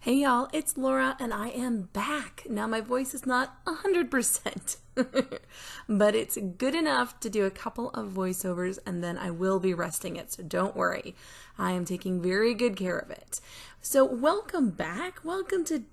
Hey y'all, it's Laura and I am back. Now my voice is not 100%, but it's good enough to do a couple of voiceovers and then I will be resting it, so don't worry. I am taking very good care of it. So welcome back. Welcome to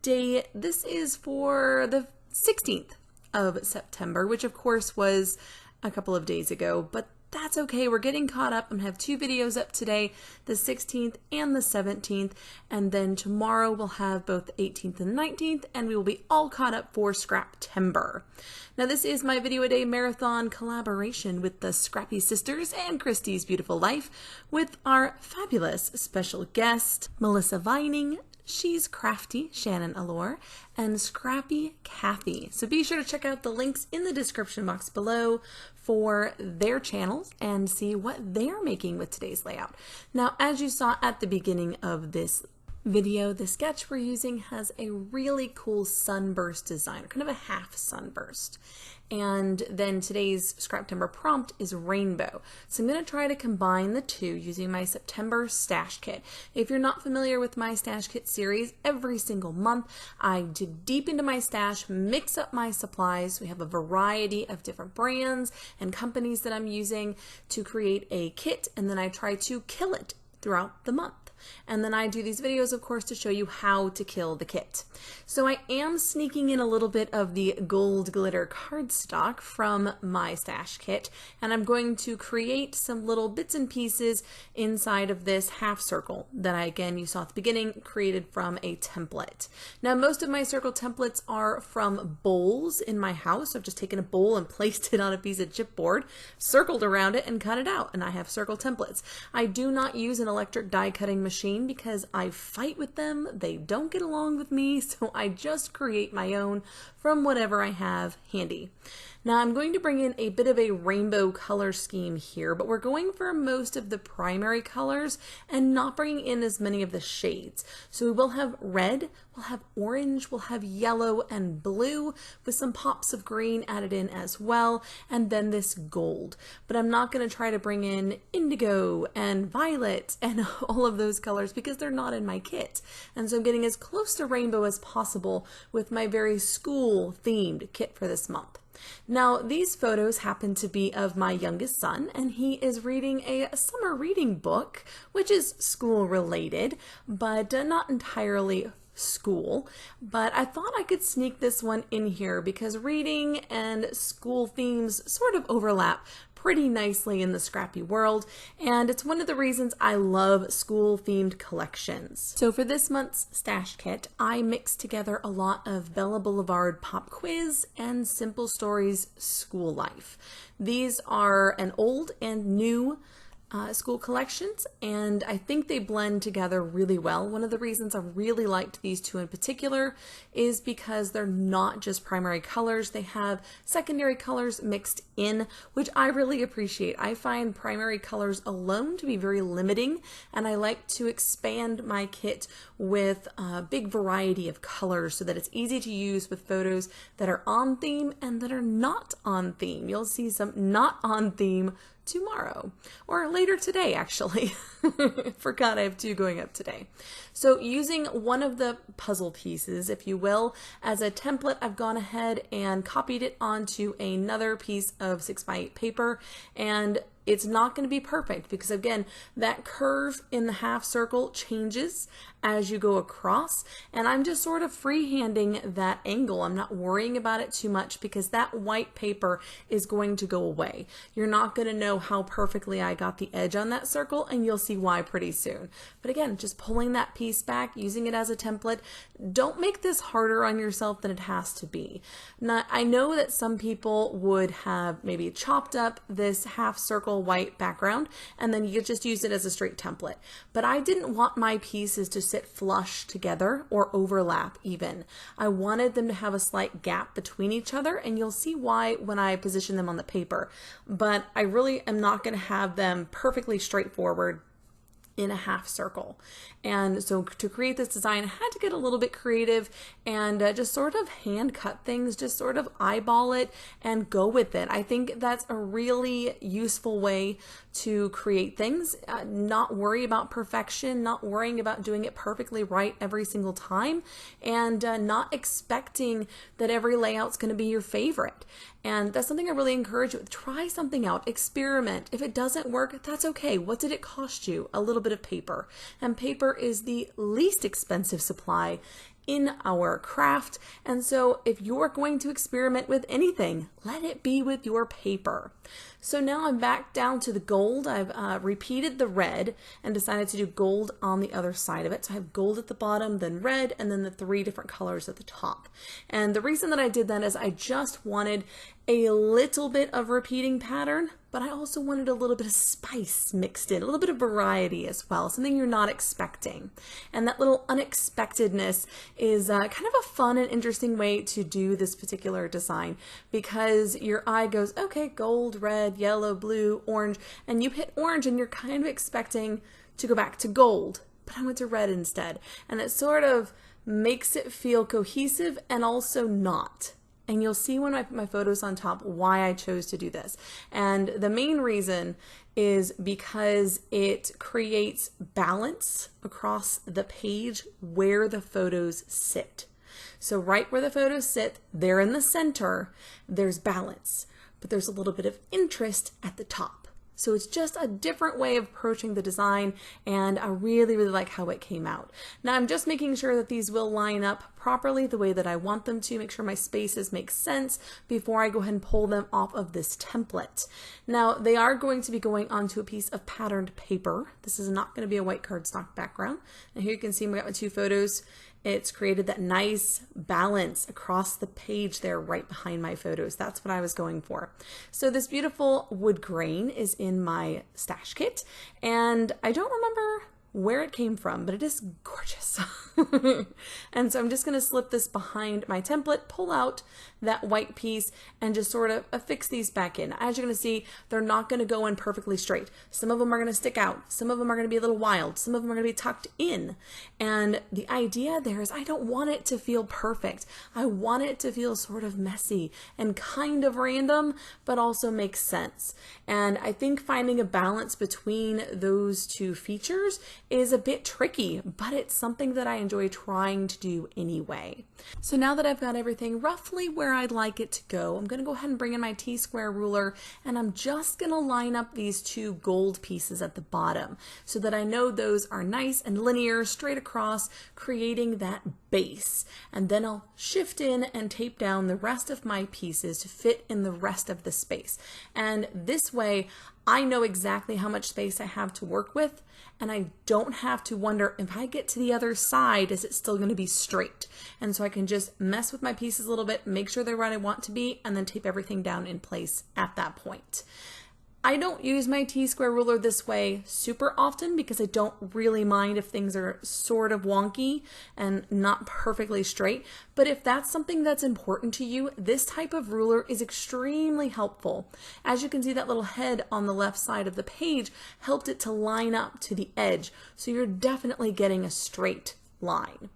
this is for the 16th of September, which of course was a couple of days ago, but that's okay. We're getting caught up. I'm going to have two videos up today, the 16th and the 17th, and then tomorrow we'll have both the 18th and 19th, and we will be all caught up for Scraptember. Now this is my video a day marathon collaboration with the Scrappy Sisters and Christy's Beautiful Life with our fabulous special guest, Melissa Vining. She's Crafty, Shannon Allure, and Scrappy Kathy. So be sure to check out the links in the description box below for their channels and see what they're making with today's layout. Now, as you saw at the beginning of this video, the sketch we're using has a really cool sunburst design, kind of a half sunburst. And then today's Scraptember prompt is rainbow. So I'm going to try to combine the two using my September stash kit. If you're not familiar with my stash kit series, every single month I dig deep into my stash, mix up my supplies. We have a variety of different brands and companies that I'm using to create a kit, and then I try to kill it throughout the month. And then I do these videos, of course, to show you how to kill the kit. So I am sneaking in a little bit of the gold glitter cardstock from my stash kit, and I'm going to create some little bits and pieces inside of this half circle that you saw at the beginning, created from a template. Now, most of my circle templates are from bowls in my house. I've just taken a bowl and placed it on a piece of chipboard, circled around it, and cut it out, and I have circle templates. I do not use an electric die cutting machine because I fight with them. They don't get along with me, so I just create my own from whatever I have handy. Now I'm going to bring in a bit of a rainbow color scheme here, but we're going for most of the primary colors and not bringing in as many of the shades. So we will have red, we'll have orange, we'll have yellow and blue with some pops of green added in as well, and then this gold. But I'm not going to try to bring in indigo and violet and all of those colors because they're not in my kit. And so I'm getting as close to rainbow as possible with my very school themed kit for this month. Now, these photos happen to be of my youngest son, and he is reading a summer reading book, which is school related, but not entirely school. But I thought I could sneak this one in here because reading and school themes sort of overlap pretty nicely in the Scrappy world, and it's one of the reasons I love school-themed collections. So for this month's stash kit, I mixed together a lot of Bella Boulevard Pop Quiz and Simple Stories School Life. These are an old and new school collections, and I think they blend together really well. One of the reasons I really liked these two in particular is because they're not just primary colors, they have secondary colors mixed in, which I really appreciate. I find primary colors alone to be very limiting, and I like to expand my kit with a big variety of colors so that it's easy to use with photos that are on theme and that are not on theme. You'll see some not on theme tomorrow, or later today actually. Forgot I have two going up today. So using one of the puzzle pieces, if you will, as a template, I've gone ahead and copied it onto another piece of 6x8 paper, and it's not going to be perfect because, again, that curve in the half circle changes as you go across, and I'm just sort of freehanding that angle. I'm not worrying about it too much because that white paper is going to go away. You're not going to know how perfectly I got the edge on that circle, and you'll see why pretty soon. But again, just pulling that piece back, using it as a template. Don't make this harder on yourself than it has to be. Now, I know that some people would have maybe chopped up this half circle white background and then you just use it as a straight template. But I didn't want my pieces to sit flush together or overlap even. I wanted them to have a slight gap between each other, and you'll see why when I position them on the paper. But I really am not going to have them perfectly straightforward in a half circle. And so to create this design, I had to get a little bit creative and just sort of hand cut things, just sort of eyeball it and go with it. I think that's a really useful way to create things, not worry about perfection, not worrying about doing it perfectly right every single time, and not expecting that every layout's going to be your favorite. And that's something I really encourage you with. Try something out, experiment. If it doesn't work, that's okay. What did it cost you? A little bit of paper. And paper is the least expensive supply in our craft. And so if you're going to experiment with anything, let it be with your paper. So now I'm back down to the gold. I've repeated the red and decided to do gold on the other side of it. So I have gold at the bottom, then red, and then the 3 different colors at the top. And the reason that I did that is I just wanted a little bit of repeating pattern, but I also wanted a little bit of spice mixed in, a little bit of variety as well, something you're not expecting. And that little unexpectedness is kind of a fun and interesting way to do this particular design, because your eye goes, okay, gold, red, yellow, blue, orange, and you hit orange and you're kind of expecting to go back to gold, but I went to red instead. And it sort of makes it feel cohesive and also not. And you'll see when I put my photos on top why I chose to do this. And the main reason is because it creates balance across the page where the photos sit. So right where the photos sit, they're in the center, there's balance, but there's a little bit of interest at the top. So it's just a different way of approaching the design, and I really, really like how it came out. Now I'm just making sure that these will line up properly the way that I want them to, make sure my spaces make sense before I go ahead and pull them off of this template. Now they are going to be going onto a piece of patterned paper. This is not going to be a white cardstock background. And here you can see we got my 2 photos. It's created that nice balance across the page there right behind my photos. That's what I was going for. So this beautiful wood grain is in my stash kit, and I don't remember where it came from, but it is gorgeous. And so I'm just going to slip this behind my template, pull out that white piece, and just sort of affix these back in. As you're going to see, they're not going to go in perfectly straight. Some of them are going to stick out. Some of them are going to be a little wild. Some of them are going to be tucked in. And the idea there is I don't want it to feel perfect. I want it to feel sort of messy and kind of random, but also makes sense. And I think finding a balance between those 2 features is a bit tricky, but it's something that I enjoy trying to do anyway. So now that I've got everything roughly where I'd like it to go, I'm going to go ahead and bring in my T-square ruler, and I'm just going to line up these 2 gold pieces at the bottom so that I know those are nice and linear straight across, creating that base. And then I'll shift in and tape down the rest of my pieces to fit in the rest of the space. And this way I know exactly how much space I have to work with, and I don't have to wonder if I get to the other side, is it still going to be straight? And so I can just mess with my pieces a little bit, make sure they're where I want to be, and then tape everything down in place at that point. I don't use my T-square ruler this way super often because I don't really mind if things are sort of wonky and not perfectly straight. But if that's something that's important to you, this type of ruler is extremely helpful. As you can see, that little head on the left side of the page helped it to line up to the edge. So you're definitely getting a straight line.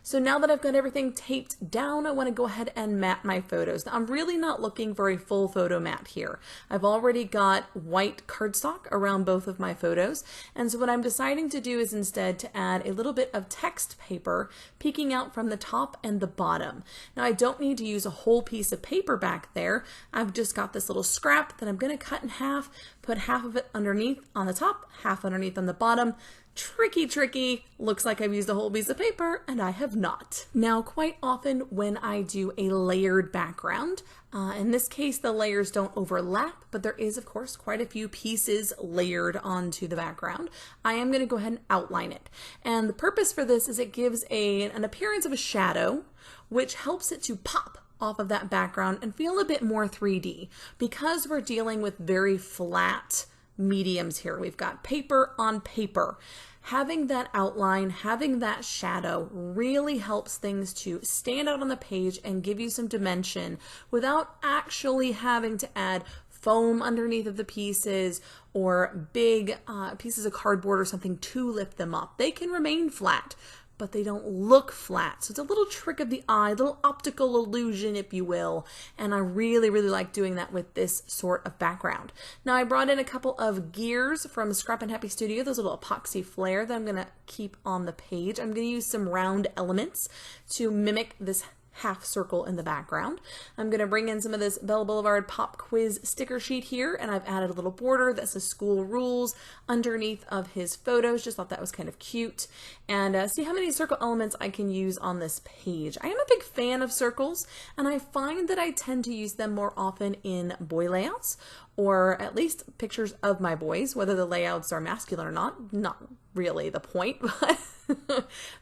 So now that I've got everything taped down, I want to go ahead and mat my photos. Now, I'm really not looking for a full photo mat here. I've already got white cardstock around both of my photos. And so what I'm deciding to do is instead to add a little bit of text paper peeking out from the top and the bottom. Now I don't need to use a whole piece of paper back there. I've just got this little scrap that I'm going to cut in half, put half of it underneath on the top, half underneath on the bottom. Tricky. Looks like I've used a whole piece of paper, and I have not. Now, quite often when I do a layered background, in this case, the layers don't overlap, but there is, of course, quite a few pieces layered onto the background. I am going to go ahead and outline it. And the purpose for this is it gives an appearance of a shadow, which helps it to pop off of that background and feel a bit more 3D. Because we're dealing with very flat mediums here, we've got paper on paper. Having that outline, having that shadow really helps things to stand out on the page and give you some dimension without actually having to add foam underneath of the pieces or big pieces of cardboard or something to lift them up. They can remain flat, but they don't look flat. So it's a little trick of the eye, a little optical illusion, if you will. And I really, really like doing that with this sort of background. Now I brought in a couple of gears from Scrap and Happy Studio. Those little epoxy flare that I'm gonna keep on the page. I'm gonna use some round elements to mimic this half circle in the background. I'm going to bring in some of this Bella Boulevard Pop Quiz sticker sheet here, and I've added a little border that says school rules underneath of his photos. Just thought that was kind of cute. And see how many circle elements I can use on this page. I am a big fan of circles, and I find that I tend to use them more often in boy layouts, or at least pictures of my boys, whether the layouts are masculine or not really the point, but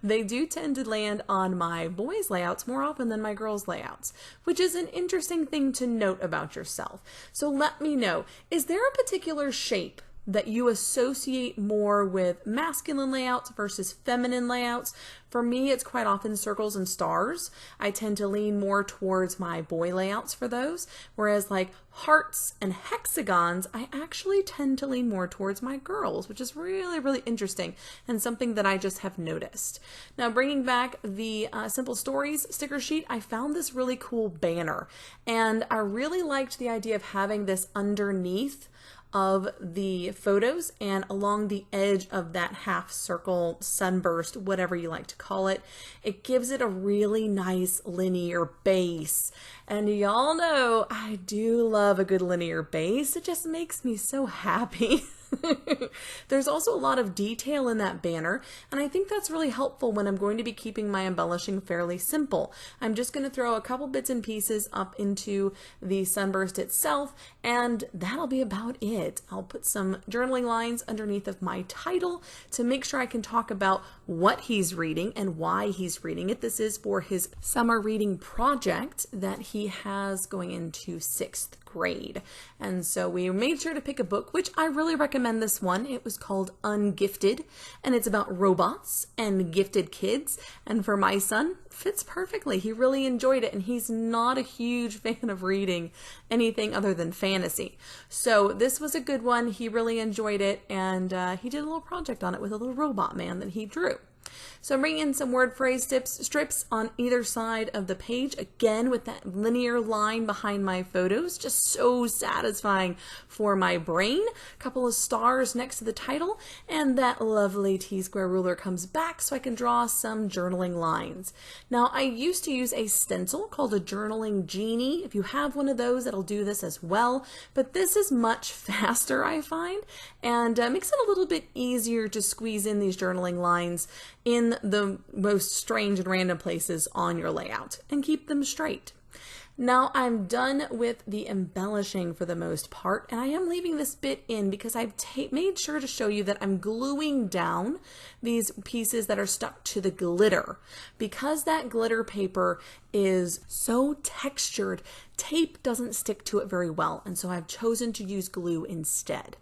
they do tend to land on my boys' layouts more often than my girls' layouts, which is an interesting thing to note about yourself. So let me know, is there a particular shape that you associate more with masculine layouts versus feminine layouts? For me, it's quite often circles and stars. I tend to lean more towards my boy layouts for those, whereas like hearts and hexagons, I actually tend to lean more towards my girls, which is really, really interesting and something that I just have noticed. Now, bringing back the Simple Stories sticker sheet, I found this really cool banner, and I really liked the idea of having this underneath of the photos and along the edge of that half circle, sunburst, whatever you like to call it. It gives it a really nice linear base. And y'all know I do love a good linear base. It just makes me so happy. There's also a lot of detail in that banner, and I think that's really helpful when I'm going to be keeping my embellishing fairly simple. I'm just going to throw a couple bits and pieces up into the sunburst itself, and that'll be about it. I'll put some journaling lines underneath of my title to make sure I can talk about what he's reading and why he's reading it. This is for his summer reading project that he has going into 6th grade. And so we made sure to pick a book, which I really recommend this one. It was called Ungifted, and it's about robots and gifted kids. And for my son, fits perfectly. He really enjoyed it, and he's not a huge fan of reading anything other than fantasy. So this was a good one. He really enjoyed it, and he did a little project on it with a little robot man that he drew. So I'm bringing in some word phrase strips on either side of the page, again with that linear line behind my photos, just so satisfying for my brain. A couple of stars next to the title, and that lovely T-square ruler comes back so I can draw some journaling lines. Now, I used to use a stencil called a journaling genie. If you have one of those, it'll do this as well, but this is much faster, I find, and makes it a little bit easier to squeeze in these journaling lines in the most strange and random places on your layout and keep them straight. Now I'm done with the embellishing for the most part, and I am leaving this bit in because I've made sure to show you that I'm gluing down these pieces that are stuck to the glitter. Because that glitter paper is so textured, tape doesn't stick to it very well, and so I've chosen to use glue instead.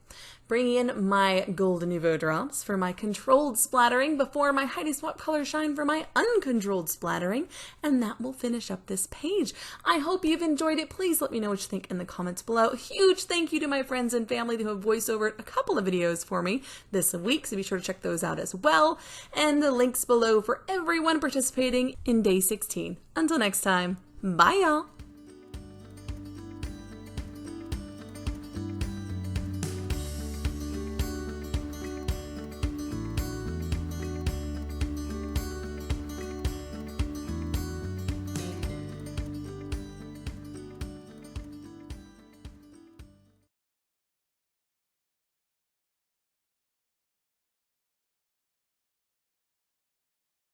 Bringing in my Golden Nouveau drops for my controlled splattering before my Heidi Swap Color Shine for my uncontrolled splattering, and that will finish up this page. I hope you've enjoyed it. Please let me know what you think in the comments below. A huge thank you to my friends and family who have voiced over a couple of videos for me this week, so be sure to check those out as well, and the links below for everyone participating in day 16. Until next time, bye y'all!